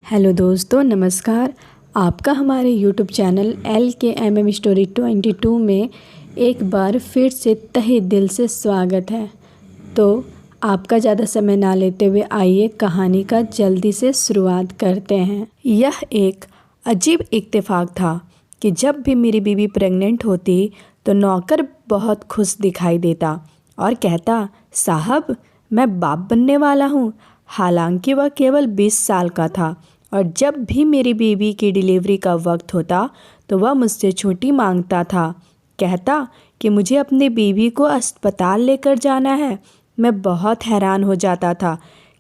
Hello दोस्तों, नमस्कार। आपका हमारे यूट्यूब चैनल LKMM स्टोरी 22 में एक बार फिर से तहे दिल से स्वागत है। तो आपका ज़्यादा समय ना लेते हुए आइए कहानी का जल्दी से शुरुआत करते हैं। यह एक अजीब इत्तेफाक था कि जब भी मेरी बीवी प्रेग्नेंट होती तो नौकर बहुत खुश दिखाई देता और कहता, साहब मैं बाप बनने वाला हूँ। हालांकि वह केवल 20 साल का था और जब भी मेरी बीवी की डिलीवरी का वक्त होता तो वह मुझसे छुट्टी मांगता था। कहता कि मुझे अपनी बीवी को अस्पताल लेकर जाना है। मैं बहुत हैरान हो जाता था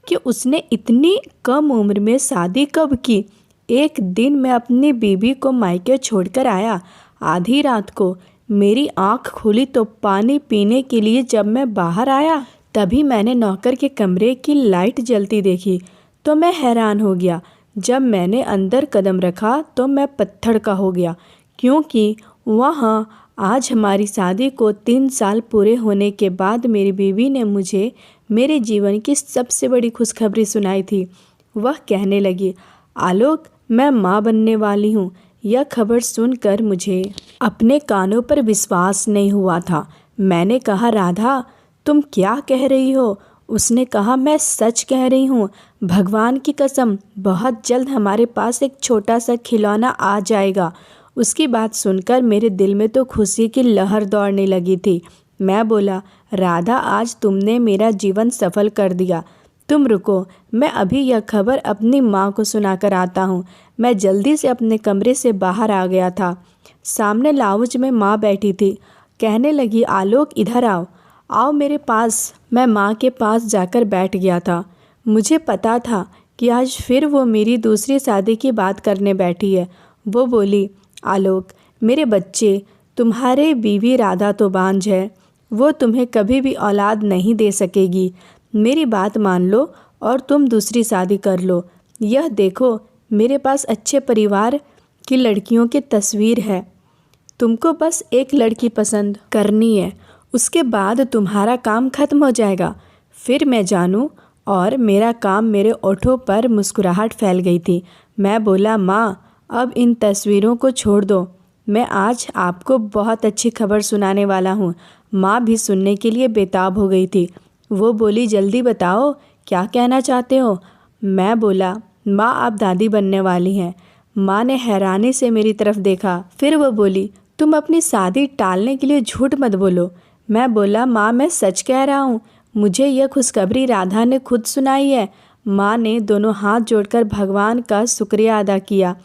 कि उसने इतनी कम उम्र में शादी कब की। एक दिन मैं अपनी बीवी को मायके छोड़कर आया। आधी रात को मेरी आंख खुली तो पानी पीने के लिए जब मैं बाहर आया तभी मैंने नौकर के कमरे की लाइट जलती देखी तो मैं हैरान हो गया। जब मैंने अंदर कदम रखा तो मैं पत्थर का हो गया, क्योंकि वहाँ आज हमारी शादी को 3 साल पूरे होने के बाद मेरी बीवी ने मुझे मेरे जीवन की सबसे बड़ी खुशखबरी सुनाई थी। वह कहने लगी, आलोक मैं माँ बनने वाली हूँ। यह खबर सुनकर मुझे अपने कानों पर विश्वास नहीं हुआ था। मैंने कहा, राधा तुम क्या कह रही हो? उसने कहा, मैं सच कह रही हूँ, भगवान की कसम बहुत जल्द हमारे पास एक छोटा सा खिलौना आ जाएगा। उसकी बात सुनकर मेरे दिल में तो खुशी की लहर दौड़ने लगी थी। मैं बोला, राधा आज तुमने मेरा जीवन सफल कर दिया। तुम रुको, मैं अभी यह खबर अपनी माँ को सुनाकर आता हूँ। मैं जल्दी से अपने कमरे से बाहर आ गया था। सामने लाउंज में माँ बैठी थी। कहने लगी, आलोक इधर आओ, आओ मेरे पास। मैं माँ के पास जाकर बैठ गया था। मुझे पता था कि आज फिर वो मेरी दूसरी शादी की बात करने बैठी है। वो बोली, आलोक मेरे बच्चे, तुम्हारे बीवी राधा तो बांझ है, वो तुम्हें कभी भी औलाद नहीं दे सकेगी। मेरी बात मान लो और तुम दूसरी शादी कर लो। यह देखो मेरे पास अच्छे परिवार की लड़कियों की तस्वीर है। तुमको बस एक लड़की पसंद करनी है, उसके बाद तुम्हारा काम खत्म हो जाएगा। फिर मैं जानूं और मेरा काम मेरे ओठों पर मुस्कुराहट फैल गई थी। मैं बोला, माँ अब इन तस्वीरों को छोड़ दो, मैं आज आपको बहुत अच्छी खबर सुनाने वाला हूँ। माँ भी सुनने के लिए बेताब हो गई थी। वो बोली, जल्दी बताओ क्या कहना चाहते हो? मैं बोला, माँ आप दादी बनने वाली हैं। माँ ने हैरानी से मेरी तरफ देखा। फिर वो बोली, तुम अपनी शादी टालने के लिए झूठ मत बोलो। मैं बोला, माँ मैं सच कह रहा हूँ, मुझे यह खुशखबरी राधा ने खुद सुनाई है। माँ ने दोनों हाथ जोड़कर भगवान का शुक्रिया अदा किया।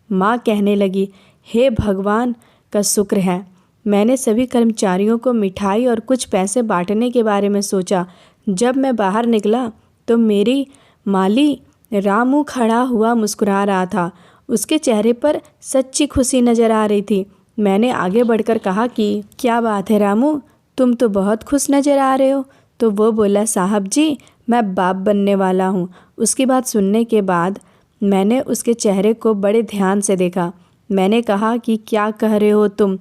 माँ कहने लगी, हे भगवान का शुक्र है। मैंने सभी कर्मचारियों को मिठाई और कुछ पैसे बांटने के बारे में सोचा। जब मैं बाहर निकला तो मेरी माली रामू खड़ा हुआ मुस्कुरा रहा था। उसके चेहरे पर सच्ची खुशी नज़र आ रही थी। मैंने आगे बढ़कर कहा कि क्या बात है रामू, तुम तो बहुत खुश नज़र आ रहे हो। तो वो बोला, साहब जी मैं बाप बनने वाला हूँ। उसकी बात सुनने के बाद मैंने उसके चेहरे को बड़े ध्यान से देखा। मैंने कहा कि क्या कह रहे हो तुम?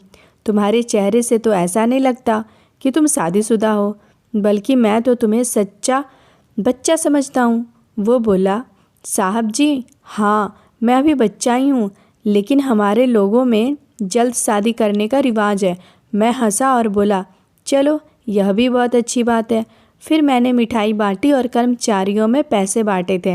तुम्हारे चेहरे से तो ऐसा नहीं लगता कि तुम शादीशुदा हो, बल्कि मैं तो तुम्हें सच्चा बच्चा समझता हूँ। वो बोला, साहब जी हाँ मैं अभी बच्चा ही हूँ, लेकिन हमारे लोगों में जल्द शादी करने का रिवाज है। मैं हंसा और बोला, चलो यह भी बहुत अच्छी बात है। फिर मैंने मिठाई बांटी और कर्मचारियों में पैसे बांटे थे।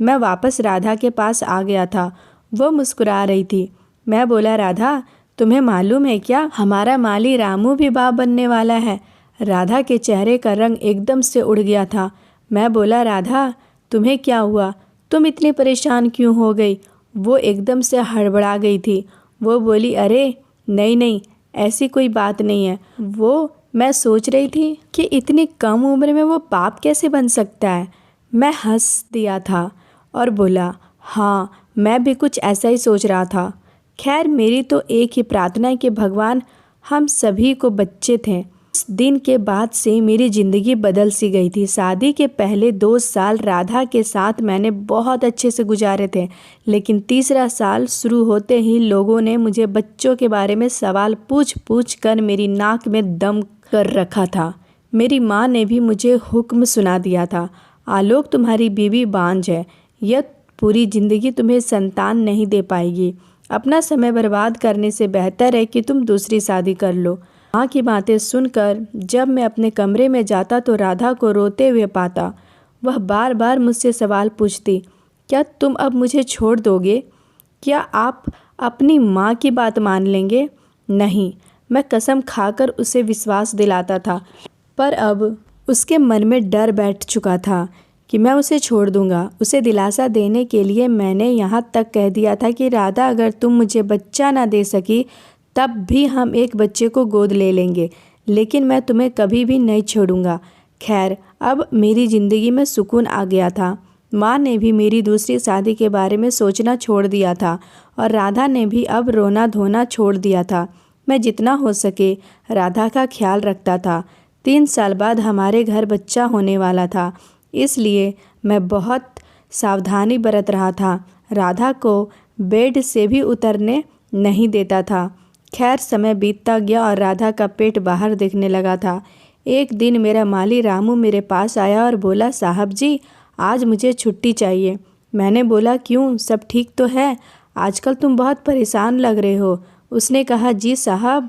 मैं वापस राधा के पास आ गया था। वो मुस्कुरा रही थी। मैं बोला, राधा तुम्हें मालूम है क्या, हमारा माली रामू भी बाप बनने वाला है। राधा के चेहरे का रंग एकदम से उड़ गया था। मैं बोला, राधा तुम्हें क्या हुआ, तुम इतनी परेशान क्यों हो गई? वो एकदम से हड़बड़ा गई थी। वो बोली, अरे नहीं नहीं ऐसी कोई बात नहीं है। वो मैं सोच रही थी कि इतनी कम उम्र में वो बाप कैसे बन सकता है। मैं हंस दिया था और बोला, हाँ मैं भी कुछ ऐसा ही सोच रहा था। खैर मेरी तो एक ही प्रार्थना है कि भगवान हम सभी को बच्चे थे। इस दिन के बाद से मेरी ज़िंदगी बदल सी गई थी। शादी के पहले 2 साल राधा के साथ मैंने बहुत अच्छे से गुजारे थे, लेकिन तीसरा साल शुरू होते ही लोगों ने मुझे बच्चों के बारे में सवाल पूछ पूछ कर मेरी नाक में दम कर रखा था। मेरी माँ ने भी मुझे हुक्म सुना दिया था, आलोक तुम्हारी बीवी बांझ है, यह पूरी ज़िंदगी तुम्हें संतान नहीं दे पाएगी। अपना समय बर्बाद करने से बेहतर है कि तुम दूसरी शादी कर लो। माँ की बातें सुनकर जब मैं अपने कमरे में जाता तो राधा को रोते हुए पाता। वह बार बार मुझसे सवाल पूछती, क्या तुम अब मुझे छोड़ दोगे? क्या आप अपनी माँ की बात मान लेंगे? नहीं, मैं कसम खाकर उसे विश्वास दिलाता था, पर अब उसके मन में डर बैठ चुका था कि मैं उसे छोड़ दूंगा। उसे दिलासा देने के लिए मैंने यहाँ तक कह दिया था कि राधा, अगर तुम मुझे बच्चा ना दे सकी तब भी हम एक बच्चे को गोद ले लेंगे, लेकिन मैं तुम्हें कभी भी नहीं छोड़ूंगा। खैर, अब मेरी ज़िंदगी में सुकून आ गया था। माँ ने भी मेरी दूसरी शादी के बारे में सोचना छोड़ दिया था और राधा ने भी अब रोना धोना छोड़ दिया था। मैं जितना हो सके राधा का ख्याल रखता था। 3 साल बाद हमारे घर बच्चा होने वाला था, इसलिए मैं बहुत सावधानी बरत रहा था। राधा को बेड से भी उतरने नहीं देता था। खैर, समय बीतता गया और राधा का पेट बाहर दिखने लगा था। एक दिन मेरा माली रामू मेरे पास आया और बोला, साहब जी, आज मुझे छुट्टी चाहिए। मैंने बोला, क्यों, सब ठीक तो है? आजकल तुम बहुत परेशान लग रहे हो। उसने कहा, जी साहब,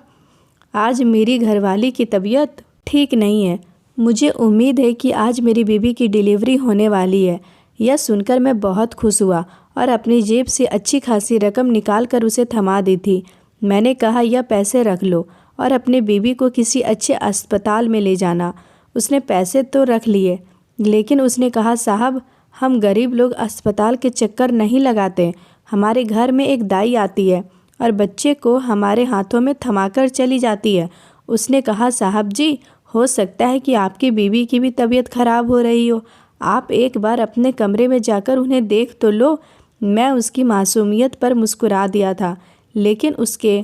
आज मेरी घरवाली की तबीयत ठीक नहीं है। मुझे उम्मीद है कि आज मेरी बीबी की डिलीवरी होने वाली है। यह सुनकर मैं बहुत खुश हुआ और अपनी जेब से अच्छी खासी रकम निकाल कर उसे थमा दी थी। मैंने कहा, यह पैसे रख लो और अपने बीबी को किसी अच्छे अस्पताल में ले जाना। उसने पैसे तो रख लिए, लेकिन उसने कहा, साहब, हम गरीब लोग अस्पताल के चक्कर नहीं लगाते। हमारे घर में एक दाई आती है और बच्चे को हमारे हाथों में थमाकर चली जाती है। उसने कहा, साहब जी, हो सकता है कि आपकी बीवी की भी तबीयत खराब हो रही हो। आप एक बार अपने कमरे में जाकर उन्हें देख तो लो। मैं उसकी मासूमियत पर मुस्कुरा दिया था, लेकिन उसके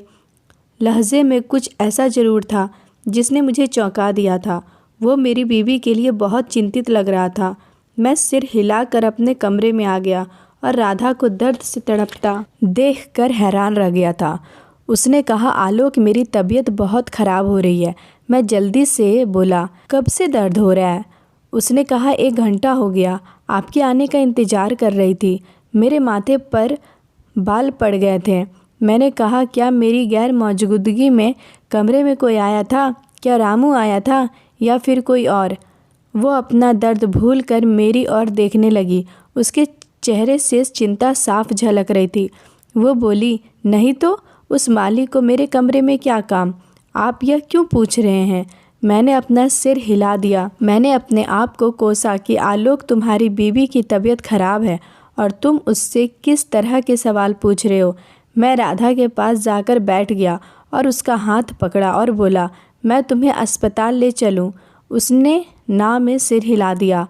लहजे में कुछ ऐसा ज़रूर था जिसने मुझे चौंका दिया था। वो मेरी बीवी के लिए बहुत चिंतित लग रहा था। मैं सिर हिलाकर अपने कमरे में आ गया और राधा को दर्द से तड़पता देखकर हैरान रह गया था। उसने कहा, आलोक, मेरी तबीयत बहुत ख़राब हो रही है। मैं जल्दी से बोला, कब से दर्द हो रहा है? उसने कहा, 1 घंटा हो गया। आपके आने का इंतज़ार कर रही थी। मेरे माथे पर बाल पड़ गए थे। मैंने कहा, क्या मेरी गैर मौजूदगी में कमरे में कोई आया था? क्या रामू आया था या फिर कोई और? वो अपना दर्द भूल कर मेरी ओर देखने लगी। उसके चेहरे से चिंता साफ झलक रही थी। वो बोली, नहीं तो उस माली को मेरे कमरे में क्या काम? आप यह क्यों पूछ रहे हैं? मैंने अपना सिर हिला दिया। मैंने अपने आप को कोसा कि आलोक, तुम्हारी बीवी की तबीयत खराब है और तुम उससे किस तरह के सवाल पूछ रहे हो। मैं राधा के पास जाकर बैठ गया और उसका हाथ पकड़ा और बोला, मैं तुम्हें अस्पताल ले चलूं? उसने ना में सिर हिला दिया।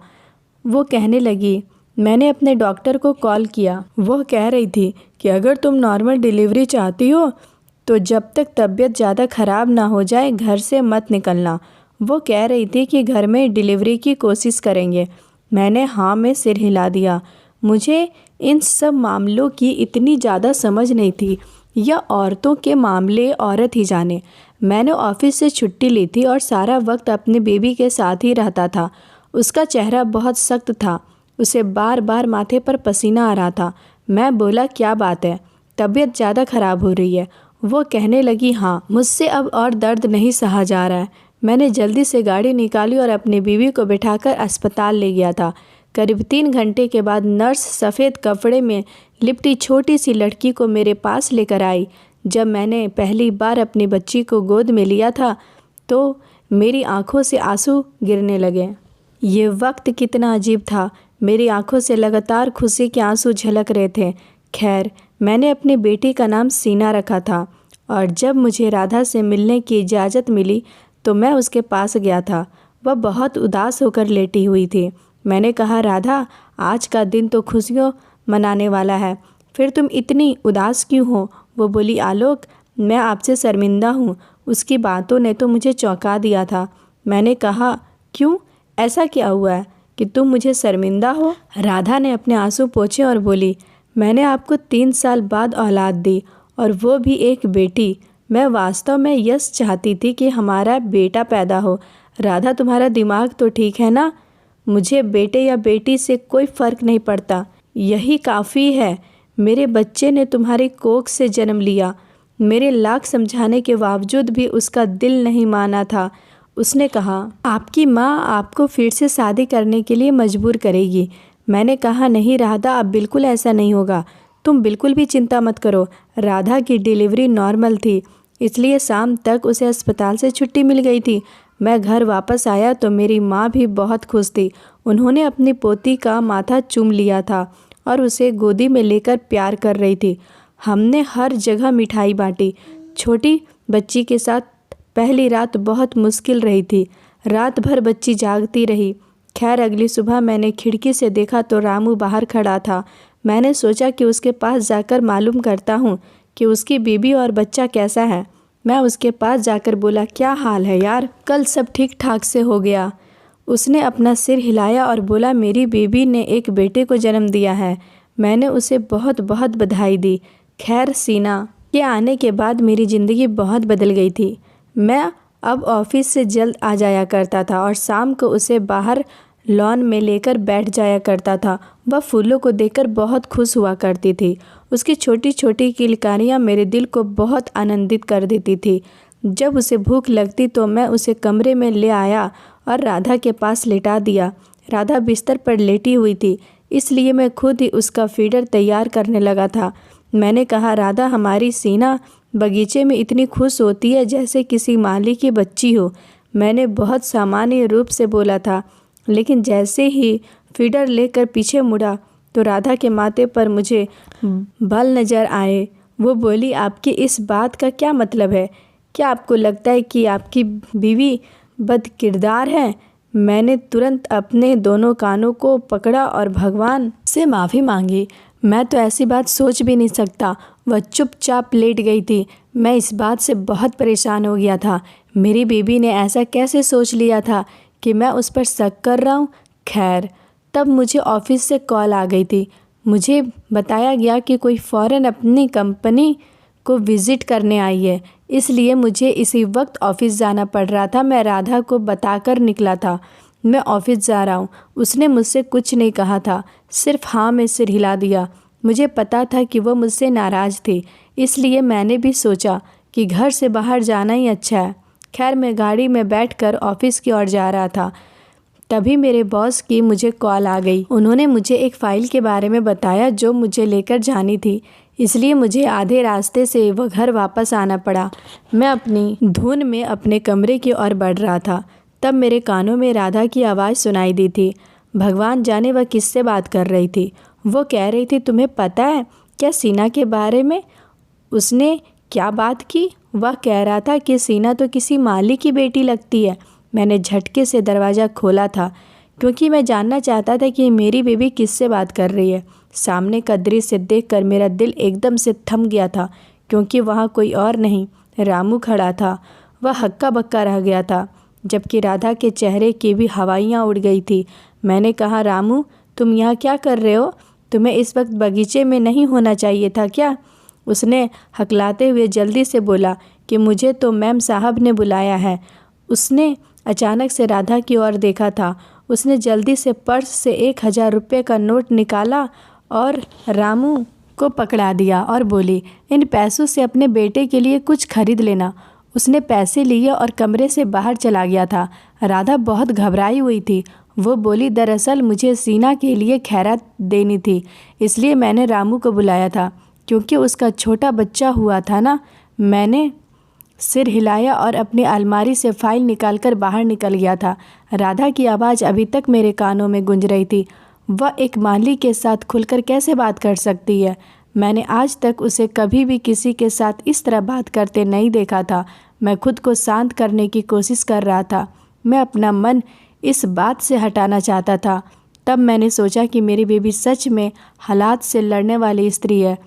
वो कहने लगी, मैंने अपने डॉक्टर को कॉल किया। वो कह रही थी कि अगर तुम नॉर्मल डिलीवरी चाहती हो तो जब तक तबीयत ज़्यादा ख़राब ना हो जाए घर से मत निकलना। वो कह रही थी कि घर में डिलीवरी की कोशिश करेंगे। मैंने हाँ में सिर हिला दिया। मुझे इन सब मामलों की इतनी ज़्यादा समझ नहीं थी। यह औरतों के मामले औरत ही जाने। मैंने ऑफिस से छुट्टी ली थी और सारा वक्त अपने बेबी के साथ ही रहता था। उसका चेहरा बहुत सख्त था। उसे बार बार माथे पर पसीना आ रहा था। मैं बोला, क्या बात है, तबीयत ज़्यादा ख़राब हो रही है? वो कहने लगी, हाँ, मुझसे अब और दर्द नहीं सहा जा रहा है। मैंने जल्दी से गाड़ी निकाली और अपनी बीवी को बिठाकर अस्पताल ले गया था। करीब 3 घंटे के बाद नर्स सफ़ेद कपड़े में लिपटी छोटी सी लड़की को मेरे पास लेकर आई। जब मैंने पहली बार अपनी बच्ची को गोद में लिया था तो मेरी आंखों से आंसू गिरने लगे। ये वक्त कितना अजीब था। मेरी आंखों से लगातार खुशी के आंसू झलक रहे थे। खैर, मैंने अपनी बेटी का नाम सीना रखा था और जब मुझे राधा से मिलने की इजाज़त मिली तो मैं उसके पास गया था। वह बहुत उदास होकर लेटी हुई थी। मैंने कहा, राधा, आज का दिन तो खुशियों मनाने वाला है, फिर तुम इतनी उदास क्यों हो? वो बोली, आलोक, मैं आपसे शर्मिंदा हूँ। उसकी बातों ने तो मुझे चौंका दिया था। मैंने कहा, क्यों, ऐसा क्या हुआ है कि तुम मुझे शर्मिंदा हो? राधा ने अपने आंसू पोंछे और बोली, मैंने आपको 3 साल बाद औलाद दी और वो भी एक बेटी। मैं वास्तव में यश चाहती थी कि हमारा बेटा पैदा हो। राधा, तुम्हारा दिमाग तो ठीक है ना? मुझे बेटे या बेटी से कोई फ़र्क नहीं पड़ता। यही काफ़ी है। मेरे बच्चे ने तुम्हारी कोख से जन्म लिया। मेरे लाख समझाने के बावजूद भी उसका दिल नहीं माना था। उसने कहा, आपकी माँ आपको फिर से शादी करने के लिए मजबूर करेगी। मैंने कहा, नहीं राधा, अब बिल्कुल ऐसा नहीं होगा। तुम बिल्कुल भी चिंता मत करो। राधा की डिलीवरी नॉर्मल थी, इसलिए शाम तक उसे अस्पताल से छुट्टी मिल गई थी। मैं घर वापस आया तो मेरी माँ भी बहुत खुश थी। उन्होंने अपनी पोती का माथा चूम लिया था और उसे गोदी में लेकर प्यार कर रही थी। हमने हर जगह मिठाई बांटी। छोटी बच्ची के साथ पहली रात बहुत मुश्किल रही थी। रात भर बच्ची जागती रही। खैर, अगली सुबह मैंने खिड़की से देखा तो रामू बाहर खड़ा था। मैंने सोचा कि उसके पास जाकर मालूम करता हूँ कि उसकी बीवी और बच्चा कैसा है। मैं उसके पास जाकर बोला, क्या हाल है यार? कल सब ठीक ठाक से हो गया। उसने अपना सिर हिलाया और बोला, मेरी बीवी ने एक बेटे को जन्म दिया है। मैंने उसे बहुत बहुत बधाई दी। खैर, सीना के आने के बाद मेरी ज़िंदगी बहुत बदल गई थी। मैं अब ऑफिस से जल्द आ जाया करता था और शाम को उसे बाहर लॉन में लेकर बैठ जाया करता था। वह फूलों को देखकर बहुत खुश हुआ करती थी। उसकी छोटी छोटी किलकारियाँ मेरे दिल को बहुत आनंदित कर देती थी। जब उसे भूख लगती तो मैं उसे कमरे में ले आया और राधा के पास लेटा दिया। राधा बिस्तर पर लेटी हुई थी, इसलिए मैं खुद ही उसका फीडर तैयार करने लगा था। मैंने कहा, राधा, हमारी सीना बगीचे में इतनी खुश होती है जैसे किसी माली की बच्ची हो। मैंने बहुत सामान्य रूप से बोला था, लेकिन जैसे ही फीडर लेकर पीछे मुड़ा तो राधा के माथे पर मुझे बाल नज़र आए। वो बोली, आपकी इस बात का क्या मतलब है? क्या आपको लगता है कि आपकी बीवी बदकिरदार है? मैंने तुरंत अपने दोनों कानों को पकड़ा और भगवान से माफ़ी मांगी। मैं तो ऐसी बात सोच भी नहीं सकता। वह चुपचाप लेट गई थी। मैं इस बात से बहुत परेशान हो गया था। मेरी बीवी ने ऐसा कैसे सोच लिया था कि मैं उस पर शक कर रहा हूँ? खैर, तब मुझे ऑफिस से कॉल आ गई थी। मुझे बताया गया कि कोई फ़ौरन अपनी कंपनी को विज़िट करने आई है, इसलिए मुझे इसी वक्त ऑफिस जाना पड़ रहा था। मैं राधा को बताकर निकला था, मैं ऑफिस जा रहा हूँ। उसने मुझसे कुछ नहीं कहा था, सिर्फ हाँ में सिर हिला दिया। मुझे पता था कि वह मुझसे नाराज़ थी, इसलिए मैंने भी सोचा कि घर से बाहर जाना ही अच्छा है। खैर, मैं गाड़ी में बैठकर ऑफिस की ओर जा रहा था, तभी मेरे बॉस की मुझे कॉल आ गई। उन्होंने मुझे एक फ़ाइल के बारे में बताया जो मुझे लेकर जानी थी, इसलिए मुझे आधे रास्ते से वह घर वापस आना पड़ा। मैं अपनी धुन में अपने कमरे की ओर बढ़ रहा था, तब मेरे कानों में राधा की आवाज़ सुनाई दी थी। भगवान जाने वह किससे बात कर रही थी। वो कह रही थी, तुम्हें पता है क्या सीना के बारे में उसने क्या बात की? वह कह रहा था कि सीना तो किसी माली की बेटी लगती है। मैंने झटके से दरवाज़ा खोला था क्योंकि मैं जानना चाहता था कि मेरी बीवी किससे बात कर रही है। सामने का दृश्य देखकर मेरा दिल एकदम से थम गया था, क्योंकि वहाँ कोई और नहीं, रामू खड़ा था। वह हक्का बक्का रह गया था, जबकि राधा के चेहरे की भी हवाइयाँ उड़ गई थी। मैंने कहा, रामू, तुम यहाँ क्या कर रहे हो? तुम्हें इस वक्त बगीचे में नहीं होना चाहिए था क्या? उसने हकलाते हुए जल्दी से बोला कि मुझे तो मैम साहब ने बुलाया है। उसने अचानक से राधा की ओर देखा था। उसने जल्दी से पर्स से 1000 रुपये का नोट निकाला और रामू को पकड़ा दिया और बोली, इन पैसों से अपने बेटे के लिए कुछ खरीद लेना। उसने पैसे लिए और कमरे से बाहर चला गया था। राधा बहुत घबराई हुई थी। वो बोली, दरअसल मुझे सीना के लिए खैरात देनी थी, इसलिए मैंने रामू को बुलाया था, क्योंकि उसका छोटा बच्चा हुआ था ना। मैंने सिर हिलाया और अपनी अलमारी से फाइल निकालकर बाहर निकल गया था। राधा की आवाज़ अभी तक मेरे कानों में गूंज रही थी। वह एक माली के साथ खुलकर कैसे बात कर सकती है? मैंने आज तक उसे कभी भी किसी के साथ इस तरह बात करते नहीं देखा था। मैं खुद को शांत करने की कोशिश कर रहा था। मैं अपना मन इस बात से हटाना चाहता था। तब मैंने सोचा कि मेरी बेबी सच में हालात से लड़ने वाली स्त्री है।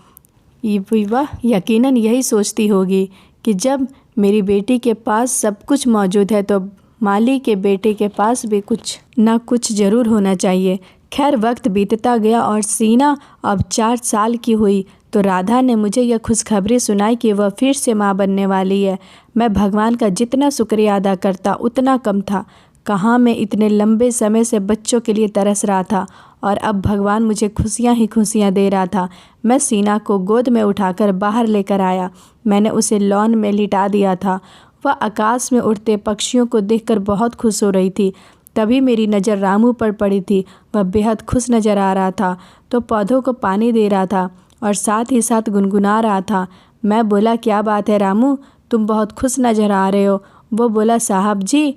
वह यकीनन यही सोचती होगी कि जब मेरी बेटी के पास सब कुछ मौजूद है तो माली के बेटे के पास भी कुछ ना कुछ ज़रूर होना चाहिए। खैर, वक्त बीतता गया और सीना अब 4 साल की हुई तो राधा ने मुझे यह खुशखबरी सुनाई कि वह फिर से माँ बनने वाली है। मैं भगवान का जितना शुक्रिया अदा करता उतना कम था। कहाँ मैं इतने लंबे समय से बच्चों के लिए तरस रहा था और अब भगवान मुझे खुशियाँ ही खुशियाँ दे रहा था। मैं सीना को गोद में उठाकर बाहर लेकर आया। मैंने उसे लॉन में लिटा दिया था। वह आकाश में उड़ते पक्षियों को देखकर बहुत खुश हो रही थी। तभी मेरी नज़र रामू पर पड़ी थी। वह बेहद खुश नज़र आ रहा था, तो पौधों को पानी दे रहा था और साथ ही साथ गुनगुना रहा था। मैं बोला, क्या बात है रामू, तुम बहुत खुश नज़र आ रहे हो। वो बोला, साहब जी,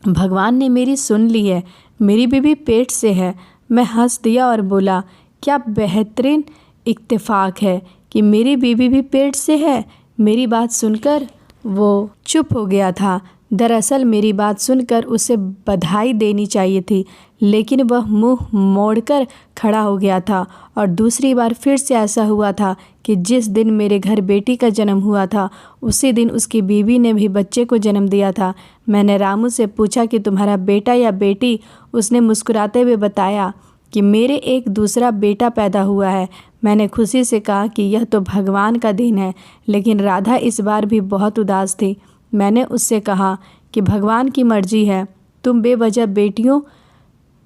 भगवान ने मेरी सुन ली है, मेरी बीबी पेट से है। मैं हंस दिया और बोला, क्या बेहतरीन इत्तेफाक है कि मेरी बीबी भी पेट से है। मेरी बात सुनकर वो चुप हो गया था। दरअसल मेरी बात सुनकर उसे बधाई देनी चाहिए थी, लेकिन वह मुंह मोड़कर खड़ा हो गया था। और दूसरी बार फिर से ऐसा हुआ था कि जिस दिन मेरे घर बेटी का जन्म हुआ था, उसी दिन उसकी बीवी ने भी बच्चे को जन्म दिया था। मैंने रामू से पूछा कि तुम्हारा बेटा या बेटी? उसने मुस्कुराते हुए बताया कि मेरे एक दूसरा बेटा पैदा हुआ है। मैंने खुशी से कहा कि यह तो भगवान का दिन है, लेकिन राधा इस बार भी बहुत उदास थी। मैंने उससे कहा कि भगवान की मर्जी है, तुम बेवजह बेटियों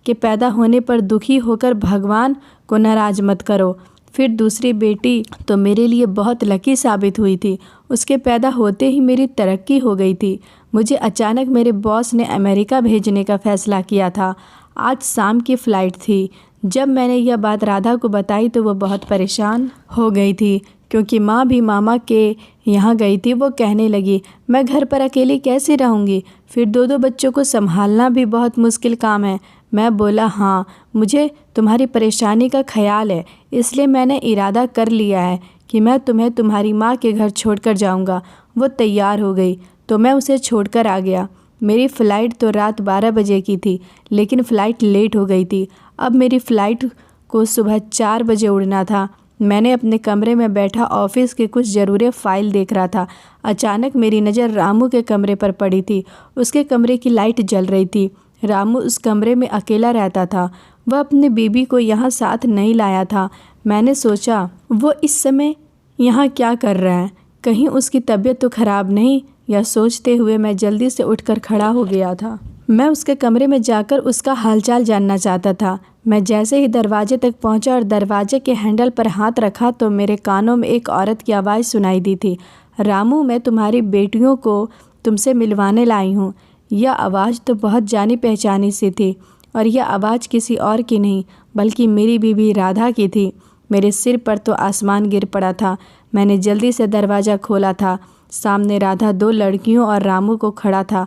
के पैदा होने पर दुखी होकर भगवान को नाराज मत करो। फिर दूसरी बेटी तो मेरे लिए बहुत लकी साबित हुई थी। उसके पैदा होते ही मेरी तरक्की हो गई थी। मुझे अचानक मेरे बॉस ने अमेरिका भेजने का फ़ैसला किया था। आज शाम की फ़्लाइट थी। जब मैंने यह बात राधा को बताई तो वो बहुत परेशान हो गई थी, क्योंकि माँ भी मामा के यहाँ गई थी। वो कहने लगी, मैं घर पर अकेली कैसे रहूँगी, फिर दो दो बच्चों को संभालना भी बहुत मुश्किल काम है। मैं बोला, हाँ, मुझे तुम्हारी परेशानी का ख्याल है, इसलिए मैंने इरादा कर लिया है कि मैं तुम्हें तुम्हारी माँ के घर छोड़कर जाऊँगा। वो तैयार हो गई तो मैं उसे छोड़कर आ गया। मेरी फ़्लाइट तो रात 12 बजे की थी, लेकिन फ़्लाइट लेट हो गई थी। अब मेरी फ़्लाइट को सुबह 4 बजे उड़ना था। मैंने अपने कमरे में बैठा ऑफिस के कुछ ज़रूरी फ़ाइल देख रहा था। अचानक मेरी नज़र रामू के कमरे पर पड़ी थी। उसके कमरे की लाइट जल रही थी। रामू उस कमरे में अकेला रहता था। वह अपनी बीबी को यहाँ साथ नहीं लाया था। मैंने सोचा, वो इस समय यहाँ क्या कर रहा है, कहीं उसकी तबीयत तो ख़राब नहीं। यह सोचते हुए मैं जल्दी से उठकर खड़ा हो गया था। मैं उसके कमरे में जाकर उसका हालचाल जानना चाहता था। मैं जैसे ही दरवाजे तक पहुंचा और दरवाजे के हैंडल पर हाथ रखा तो मेरे कानों में एक औरत की आवाज़ सुनाई दी थी, रामू, मैं तुम्हारी बेटियों को तुमसे मिलवाने लाई हूँ। यह आवाज़ तो बहुत जानी पहचानी सी थी, और यह आवाज़ किसी और की नहीं बल्कि मेरी बीबी राधा की थी। मेरे सिर पर तो आसमान गिर पड़ा था। मैंने जल्दी से दरवाज़ा खोला था। सामने राधा 2 लड़कियों और रामू को खड़ा था।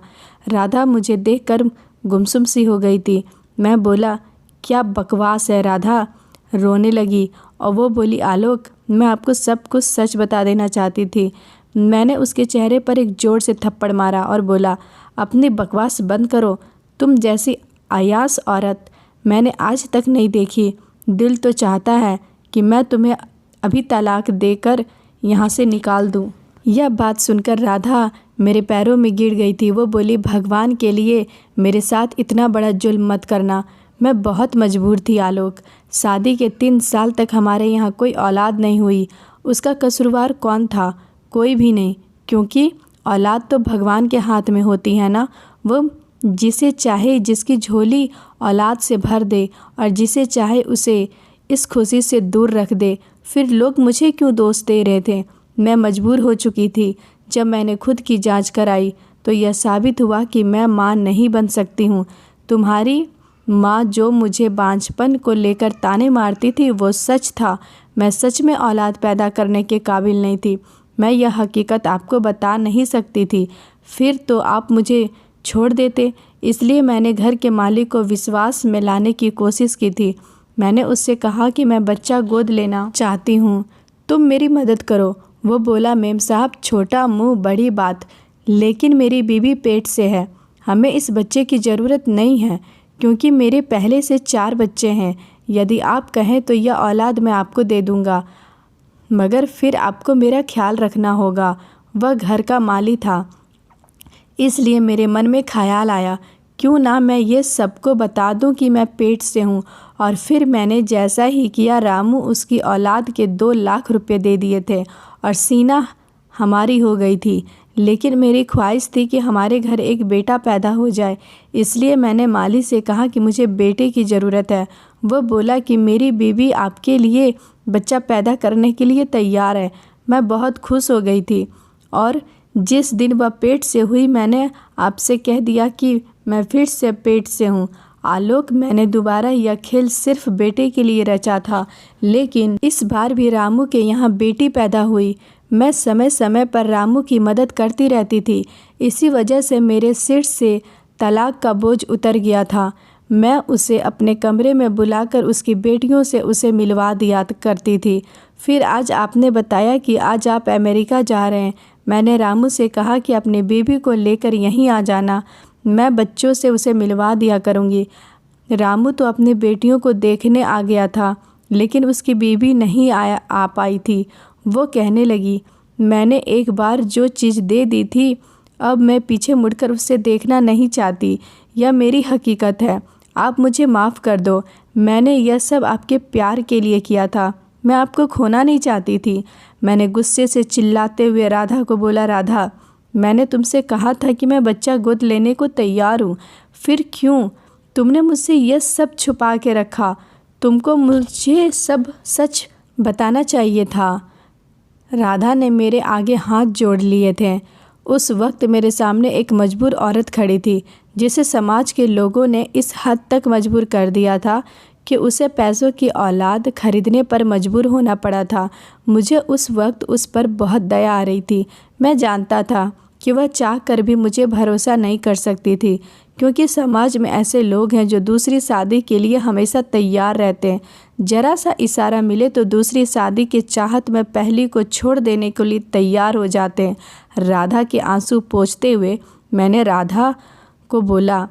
राधा मुझे देखकर गुमसुम सी हो गई थी। मैं बोला, क्या बकवास है राधा। रोने लगी और वो बोली, आलोक, मैं आपको सब कुछ सच बता देना चाहती थी। मैंने उसके चेहरे पर एक जोर से थप्पड़ मारा और बोला, अपनी बकवास बंद करो। तुम जैसी अयास औरत मैंने आज तक नहीं देखी। दिल तो चाहता है कि मैं तुम्हें अभी तलाक देकर यहाँ से निकाल दूँ। यह बात सुनकर राधा मेरे पैरों में गिर गई थी। वो बोली, भगवान के लिए मेरे साथ इतना बड़ा जुल्म मत करना। मैं बहुत मजबूर थी आलोक। शादी के 3 साल तक हमारे यहाँ कोई औलाद नहीं हुई। उसका कसूरवार कौन था? कोई भी नहीं, क्योंकि औलाद तो भगवान के हाथ में होती है ना। वो जिसे चाहे जिसकी झोली औलाद से भर दे और जिसे चाहे उसे इस खुशी से दूर रख दे। फिर लोग मुझे क्यों दोष दे रहे थे? मैं मजबूर हो चुकी थी। जब मैंने खुद की जांच कराई तो यह साबित हुआ कि मैं माँ नहीं बन सकती हूँ। तुम्हारी माँ जो मुझे बांझपन को लेकर ताने मारती थी वो सच था। मैं सच में औलाद पैदा करने के काबिल नहीं थी। मैं यह हकीकत आपको बता नहीं सकती थी, फिर तो आप मुझे छोड़ देते। इसलिए मैंने घर के मालिक को विश्वास में लाने की कोशिश की थी। मैंने उससे कहा कि मैं बच्चा गोद लेना चाहती हूँ, तुम मेरी मदद करो। वो बोला, मेम साहब, छोटा मुंह बड़ी बात, लेकिन मेरी बीबी पेट से है। हमें इस बच्चे की ज़रूरत नहीं है, क्योंकि मेरे पहले से 4 बच्चे हैं। यदि आप कहें तो यह औलाद मैं आपको दे दूँगा, मगर फिर आपको मेरा ख्याल रखना होगा। वह घर का माली था, इसलिए मेरे मन में ख्याल आया, क्यों ना मैं ये सबको बता दूं कि मैं पेट से हूँ। और फिर मैंने जैसा ही किया। रामू उसकी औलाद के 2 लाख रुपए दे दिए थे और सीना हमारी हो गई थी। लेकिन मेरी ख्वाहिश थी कि हमारे घर एक बेटा पैदा हो जाए, इसलिए मैंने माली से कहा कि मुझे बेटे की ज़रूरत है। वह बोला कि मेरी बीवी आपके लिए बच्चा पैदा करने के लिए तैयार है। मैं बहुत खुश हो गई थी और जिस दिन वह पेट से हुई मैंने आपसे कह दिया कि मैं फिर से पेट से हूँ। आलोक, मैंने दोबारा यह खेल सिर्फ बेटे के लिए रचा था, लेकिन इस बार भी रामू के यहाँ बेटी पैदा हुई। मैं समय समय पर रामू की मदद करती रहती थी। इसी वजह से मेरे सिर से तलाक का बोझ उतर गया था। मैं उसे अपने कमरे में बुलाकर उसकी बेटियों से उसे मिलवा दिया करती थी। फिर आज आपने बताया कि आज आप अमेरिका जा रहे हैं। मैंने रामू से कहा कि अपनी बीवी को लेकर यहीं आ जाना, मैं बच्चों से उसे मिलवा दिया करूँगी। रामू तो अपनी बेटियों को देखने आ गया था, लेकिन उसकी बीवी नहीं आ पाई थी। वो कहने लगी, मैंने एक बार जो चीज़ दे दी थी, अब मैं पीछे मुड़कर उसे देखना नहीं चाहती। यह मेरी हकीकत है, आप मुझे माफ़ कर दो। मैंने यह सब आपके प्यार के लिए किया था, मैं आपको खोना नहीं चाहती थी। मैंने गुस्से से चिल्लाते हुए राधा को बोला, राधा, मैंने तुमसे कहा था कि मैं बच्चा गोद लेने को तैयार हूँ, फिर क्यों तुमने मुझसे यह सब छुपा के रखा? तुमको मुझे सब सच बताना चाहिए था। राधा ने मेरे आगे हाथ जोड़ लिए थे। उस वक्त मेरे सामने एक मजबूर औरत खड़ी थी, जिसे समाज के लोगों ने इस हद तक मजबूर कर दिया था कि उसे पैसों की औलाद खरीदने पर मजबूर होना पड़ा था। मुझे उस वक्त उस पर बहुत दया आ रही थी। मैं जानता था कि वह चाह कर भी मुझे भरोसा नहीं कर सकती थी, क्योंकि समाज में ऐसे लोग हैं जो दूसरी शादी के लिए हमेशा तैयार रहते हैं। जरा सा इशारा मिले तो दूसरी शादी की चाहत में पहली को छोड़ देने के लिए तैयार हो जाते हैं। राधा के आंसू पोंछते हुए मैंने राधा को बोला,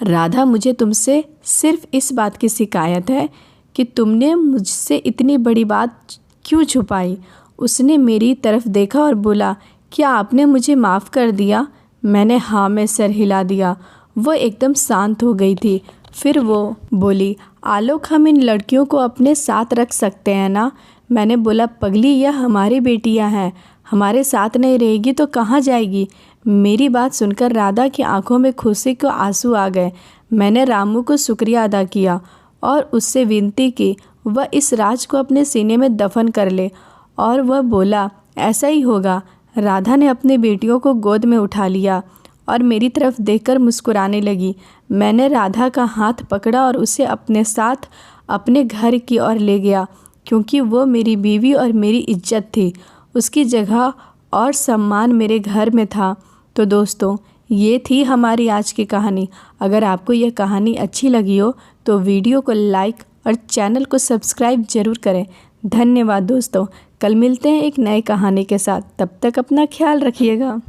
राधा, मुझे तुमसे सिर्फ इस बात की शिकायत है कि तुमने मुझसे इतनी बड़ी बात क्यों छुपाई। उसने मेरी तरफ देखा और बोला, क्या आपने मुझे माफ़ कर दिया? मैंने हाँ में सर हिला दिया। वो एकदम शांत हो गई थी। फिर वो बोली, आलोक, हम इन लड़कियों को अपने साथ रख सकते हैं ना? मैंने बोला, पगली, यह हमारी बेटियां हैं, हमारे साथ नहीं रहेगी तो कहाँ जाएगी? मेरी बात सुनकर राधा की आंखों में खुशी के आंसू आ गए। मैंने रामू को शुक्रिया अदा किया और उससे विनती की वह इस राज को अपने सीने में दफन कर ले, और वह बोला, ऐसा ही होगा। राधा ने अपनी बेटियों को गोद में उठा लिया और मेरी तरफ देखकर मुस्कुराने लगी। मैंने राधा का हाथ पकड़ा और उसे अपने साथ अपने घर की ओर ले गया, क्योंकि वो मेरी बीवी और मेरी इज्जत थी। उसकी जगह और सम्मान मेरे घर में था। तो दोस्तों, ये थी हमारी आज की कहानी। अगर आपको यह कहानी अच्छी लगी हो तो वीडियो को लाइक और चैनल को सब्सक्राइब ज़रूर करें। धन्यवाद दोस्तों। कल मिलते हैं एक नई कहानी के साथ। तब तक अपना ख्याल रखिएगा।